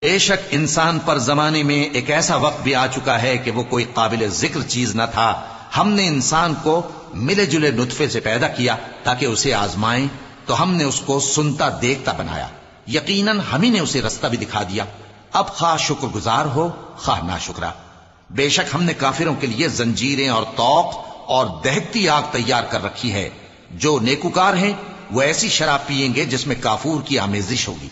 بے شک انسان پر زمانے میں ایک ایسا وقت بھی آ چکا ہے کہ وہ کوئی قابل ذکر چیز نہ تھا. ہم نے انسان کو ملے جلے نطفے سے پیدا کیا تاکہ اسے آزمائیں، تو ہم نے اس کو سنتا دیکھتا بنایا. یقیناً ہم ہی نے اسے رستہ بھی دکھا دیا. اب خواہ شکر گزار ہو خواہ ناشکرا. بے شک ہم نے کافروں کے لیے زنجیریں اور طوق اور دہکتی آگ تیار کر رکھی ہے. جو نیکوکار ہیں وہ ایسی شراب پیئیں گے جس میں کافور کی آمیزش ہوگی.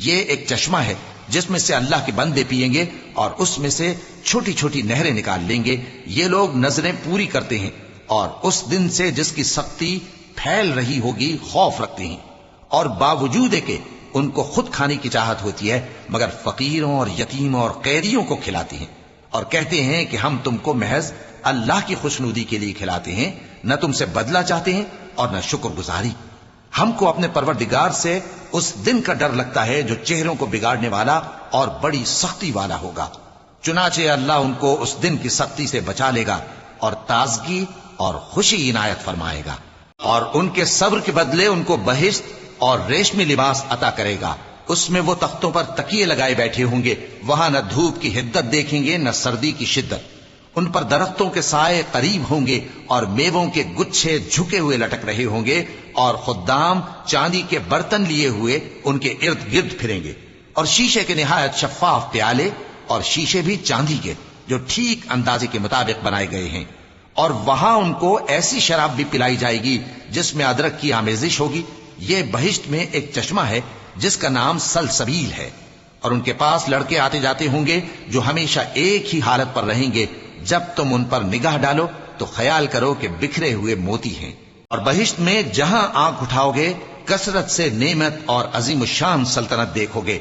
یہ ایک چشمہ ہے جس میں سے اللہ کے بندے پیئیں گے اور اس میں سے چھوٹی چھوٹی نہریں نکال لیں گے. یہ لوگ نظریں پوری کرتے ہیں اور اس دن سے جس کی سختی پھیل رہی ہوگی خوف رکھتے ہیں، اور باوجود کہ ان کو خود کھانے کی چاہت ہوتی ہے مگر فقیروں اور یتیموں اور قیدیوں کو کھلاتے ہیں، اور کہتے ہیں کہ ہم تم کو محض اللہ کی خوشنودی کے لیے کھلاتے ہیں، نہ تم سے بدلہ چاہتے ہیں اور نہ شکر گزاری. ہم کو اپنے پروردگار سے اس دن کا ڈر لگتا ہے جو چہروں کو بگاڑنے والا اور بڑی سختی والا ہوگا. چنانچہ اللہ ان کو اس دن کی سختی سے بچا لے گا اور تازگی اور خوشی عنایت فرمائے گا، اور ان کے صبر کے بدلے ان کو بہشت اور ریشمی لباس عطا کرے گا. اس میں وہ تختوں پر تکیے لگائے بیٹھے ہوں گے، وہاں نہ دھوپ کی حدت دیکھیں گے نہ سردی کی شدت. ان پر درختوں کے سائے قریب ہوں گے اور میووں کے گچھے جھکے ہوئے لٹک رہے ہوں گے، اور خدام چاندی کے برتن لیے ہوئے ان کے ارد گرد پھریں گے، اور شیشے کے نہایت شفاف پیالے، اور شیشے بھی چاندی کے جو ٹھیک اندازے کے مطابق بنائے گئے ہیں. اور وہاں ان کو ایسی شراب بھی پلائی جائے گی جس میں ادرک کی آمیزش ہوگی. یہ بہشت میں ایک چشمہ ہے جس کا نام سلسبیل ہے، اور ان کے پاس لڑکے آتے جاتے ہوں گے جو ہمیشہ ایک ہی حالت پر رہیں گے. جب تم ان پر نگاہ ڈالو تو خیال کرو کہ بکھرے ہوئے موتی ہیں. اور بہشت میں جہاں آنکھ اٹھاؤ گے کثرت سے نعمت اور عظیم الشان سلطنت دیکھو گے.